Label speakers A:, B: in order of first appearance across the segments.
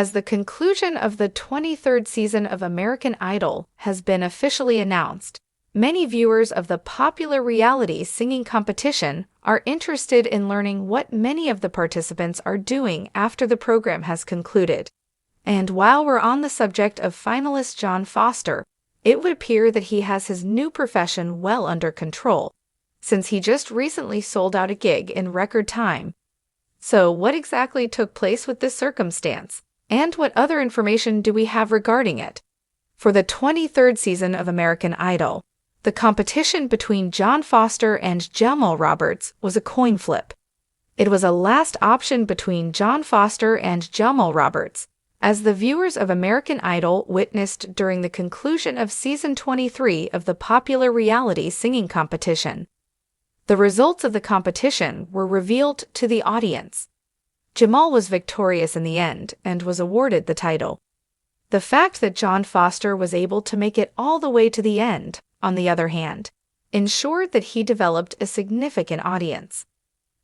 A: As the conclusion of the 23rd season of American Idol has been officially announced, many viewers of the popular reality singing competition are interested in learning what many of the participants are doing after the program has concluded. And while we're on the subject of finalist John Foster, it would appear that he has his new profession well under control, since he just recently sold out a gig in record time. So what exactly took place with this circumstance? And what other information do we have regarding it? For the 23rd season of American Idol, the competition between John Foster and Jamal Roberts was a coin flip. It was a last option between John Foster and Jamal Roberts, as the viewers of American Idol witnessed during the conclusion of Season 23 of the popular reality singing competition. The results of the competition were revealed to the audience. Jamal was victorious in the end and was awarded the title. The fact that John Foster was able to make it all the way to the end, on the other hand, ensured that he developed a significant audience.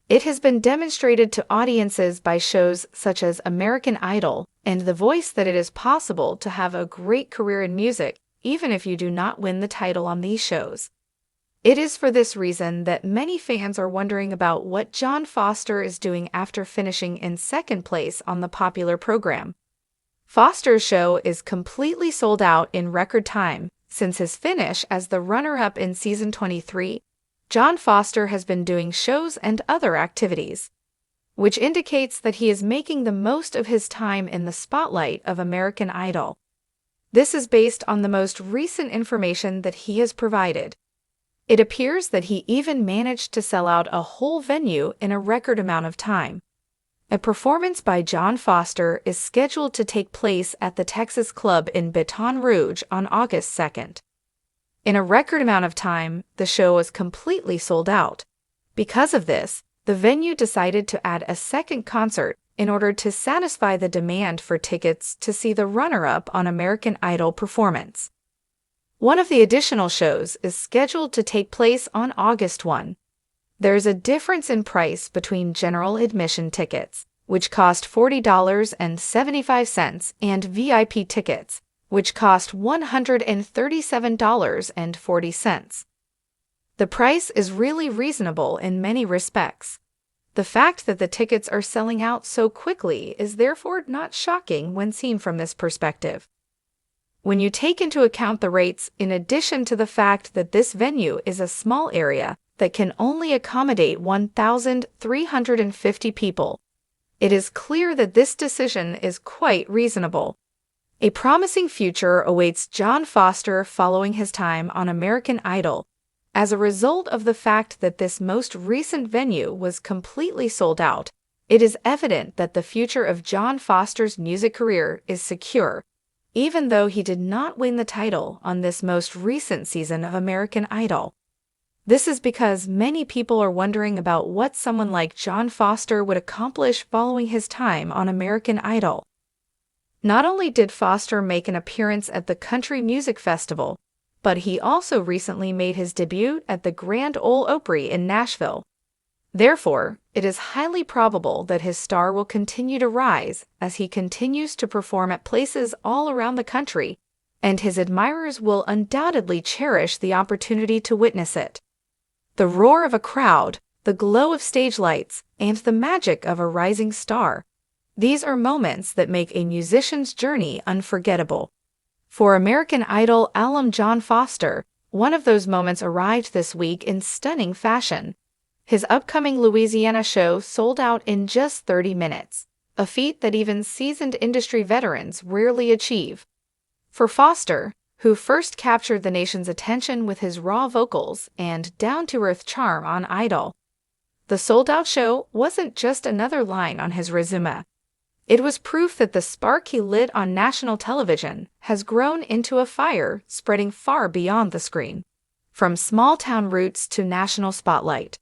A: It has been demonstrated to audiences by shows such as American Idol and The Voice that it is possible to have a great career in music even if you do not win the title on these shows. It is for this reason that many fans are wondering about what John Foster is doing after finishing in second place on the popular program. Foster's show is completely sold out in record time. Since his finish as the runner-up in Season 23, John Foster has been doing shows and other activities, which indicates that he is making the most of his time in the spotlight of American Idol. This is based on the most recent information that he has provided. It appears that he even managed to sell out a whole venue in a record amount of time. A performance by John Foster is scheduled to take place at the Texas Club in Baton Rouge on August 2nd. In a record amount of time, the show was completely sold out. Because of this, the venue decided to add a second concert in order to satisfy the demand for tickets to see the runner-up on American Idol performance. One of the additional shows is scheduled to take place on August 1. There is a difference in price between general admission tickets, which cost $40.75, and VIP tickets, which cost $137.40. The price is really reasonable in many respects. The fact that the tickets are selling out so quickly is therefore not shocking when seen from this perspective. When you take into account the rates, in addition to the fact that this venue is a small area that can only accommodate 1,350 people, it is clear that this decision is quite reasonable. A promising future awaits John Foster following his time on American Idol. As a result of the fact that this most recent venue was completely sold out, it is evident that the future of John Foster's music career is secure, even though he did not win the title on this most recent season of American Idol. This is because many people are wondering about what someone like John Foster would accomplish following his time on American Idol. Not only did Foster make an appearance at the Country Music Festival, but he also recently made his debut at the Grand Ole Opry in Nashville. Therefore, it is highly probable that his star will continue to rise as he continues to perform at places all around the country, and his admirers will undoubtedly cherish the opportunity to witness it. The roar of a crowd, the glow of stage lights, and the magic of a rising star. These are moments that make a musician's journey unforgettable. For American Idol alum John Foster, one of those moments arrived this week in stunning fashion. His upcoming Louisiana show sold out in just 30 minutes, a feat that even seasoned industry veterans rarely achieve. For Foster, who first captured the nation's attention with his raw vocals and down-to-earth charm on Idol, the sold-out show wasn't just another line on his resume. It was proof that the spark he lit on national television has grown into a fire spreading far beyond the screen, from small-town roots to national spotlight.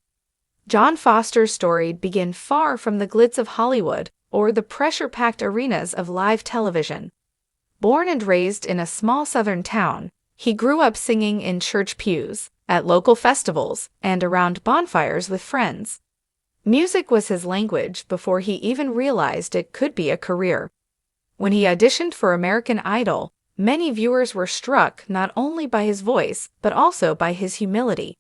A: John Foster's story began far from the glitz of Hollywood or the pressure-packed arenas of live television. Born and raised in a small southern town, he grew up singing in church pews, at local festivals, and around bonfires with friends. Music was his language before he even realized it could be a career. When he auditioned for American Idol, many viewers were struck not only by his voice, but also by his humility.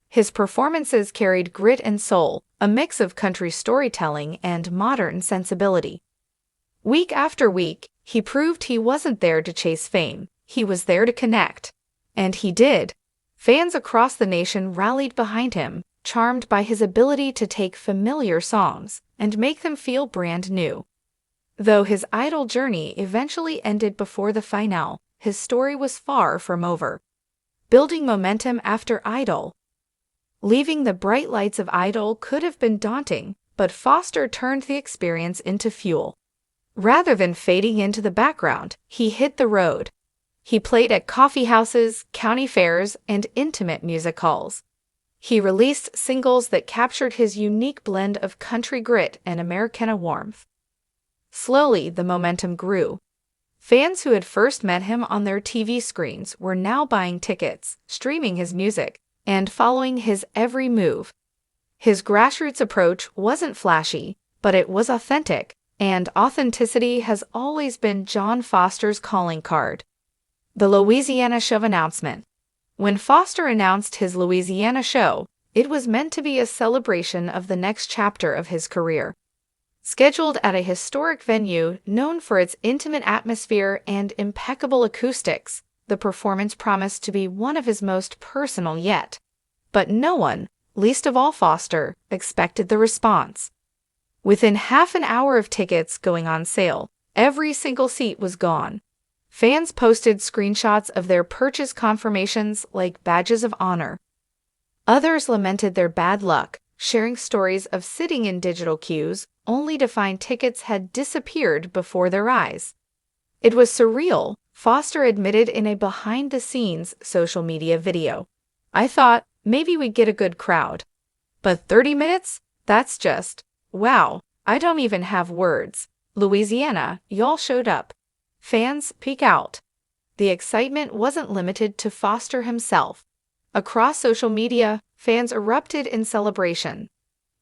A: His performances carried grit and soul, a mix of country storytelling and modern sensibility. Week after week, he proved he wasn't there to chase fame, he was there to connect. And he did. Fans across the nation rallied behind him, charmed by his ability to take familiar songs and make them feel brand new. Though his Idol journey eventually ended before the finale, his story was far from over. Building momentum after Idol. Leaving the bright lights of Idol could have been daunting, but Foster turned the experience into fuel. Rather than fading into the background, he hit the road. He played at coffee houses, county fairs, and intimate music halls. He released singles that captured his unique blend of country grit and Americana warmth. Slowly, the momentum grew. Fans who had first met him on their TV screens were now buying tickets, streaming his music, and following his every move. His grassroots approach wasn't flashy, but it was authentic, and authenticity has always been John Foster's calling card. The Louisiana Show announcement. When Foster announced his Louisiana show, it was meant to be a celebration of the next chapter of his career. Scheduled at a historic venue known for its intimate atmosphere and impeccable acoustics, the performance promised to be one of his most personal yet. But no one, least of all Foster, expected the response. Within half an hour of tickets going on sale, every single seat was gone. Fans posted screenshots of their purchase confirmations like badges of honor. Others lamented their bad luck, sharing stories of sitting in digital queues only to find tickets had disappeared before their eyes. It was surreal, Foster admitted in a behind-the-scenes social media video. I thought maybe we'd get a good crowd. But 30 minutes? That's just, wow, I don't even have words. Louisiana, y'all showed up. Fans, peek out. The excitement wasn't limited to Foster himself. Across social media, fans erupted in celebration.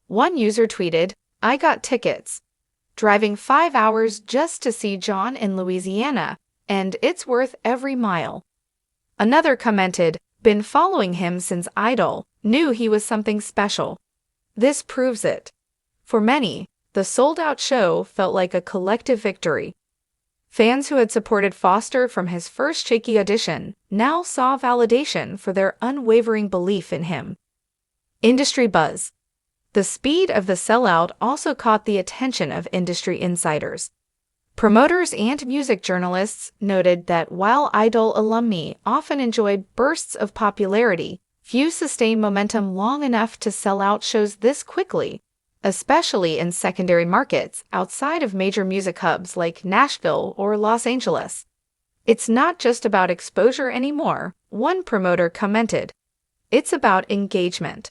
A: One user tweeted, "I got tickets. Driving 5 hours just to see John in Louisiana, and it's worth every mile." Another commented, "Been following him since Idol, knew he was something special." This proves it. For many, the sold-out show felt like a collective victory. Fans who had supported Foster from his first shaky audition now saw validation for their unwavering belief in him. Industry buzz. The speed of the sellout also caught the attention of industry insiders. Promoters and music journalists noted that while Idol alumni often enjoy bursts of popularity, few sustain momentum long enough to sell out shows this quickly, especially in secondary markets outside of major music hubs like Nashville or Los Angeles. "It's not just about exposure anymore," one promoter commented. "It's about engagement."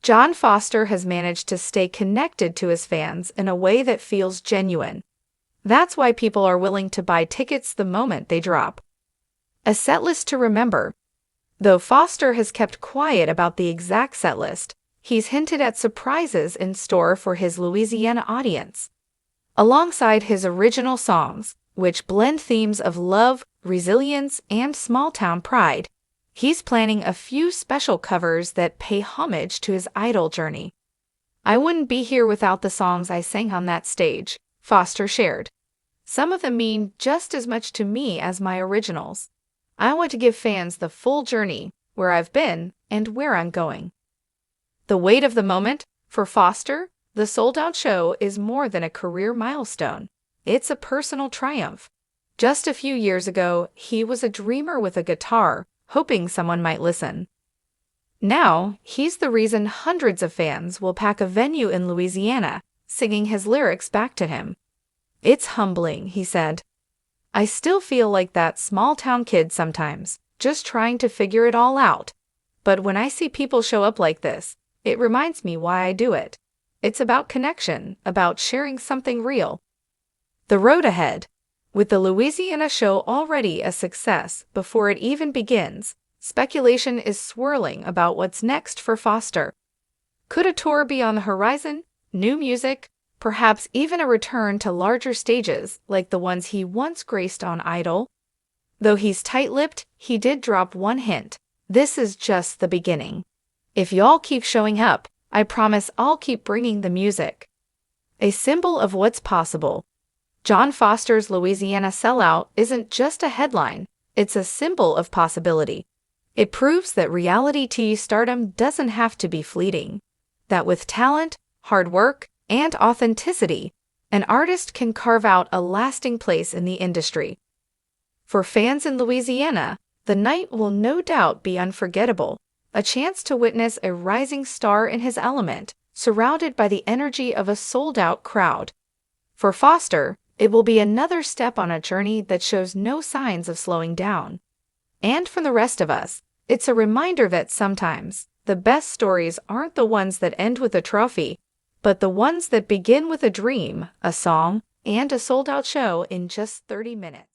A: John Foster has managed to stay connected to his fans in a way that feels genuine. That's why people are willing to buy tickets the moment they drop. A setlist to remember. Though Foster has kept quiet about the exact setlist, he's hinted at surprises in store for his Louisiana audience. Alongside his original songs, which blend themes of love, resilience, and small-town pride, he's planning a few special covers that pay homage to his Idol journey. "I wouldn't be here without the songs I sang on that stage," Foster shared. "Some of them mean just as much to me as my originals. I want to give fans the full journey, where I've been and where I'm going." The weight of the moment? For Foster, the sold-out show is more than a career milestone. It's a personal triumph. Just a few years ago, he was a dreamer with a guitar, hoping someone might listen. Now, he's the reason hundreds of fans will pack a venue in Louisiana, singing his lyrics back to him. "It's humbling," he said. "I still feel like that small-town kid sometimes, just trying to figure it all out. But when I see people show up like this, it reminds me why I do it. It's about connection, about sharing something real." The road ahead. With the Louisiana show already a success before it even begins, speculation is swirling about what's next for Foster. Could a tour be on the horizon? New music? perhaps even a return to larger stages like the ones he once graced on Idol. Though he's tight-lipped, he did drop one hint. This is just the beginning. If y'all keep showing up, I promise I'll keep bringing the music. A symbol of what's possible. John Foster's Louisiana sellout isn't just a headline, it's a symbol of possibility. It proves that reality TV stardom doesn't have to be fleeting. That with talent, hard work, and authenticity, an artist can carve out a lasting place in the industry. For fans in Louisiana, the night will no doubt be unforgettable, a chance to witness a rising star in his element, surrounded by the energy of a sold-out crowd. For Foster, it will be another step on a journey that shows no signs of slowing down. And for the rest of us, it's a reminder that sometimes the best stories aren't the ones that end with a trophy, but the ones that begin with a dream, a song, and a sold-out show in just 30 minutes.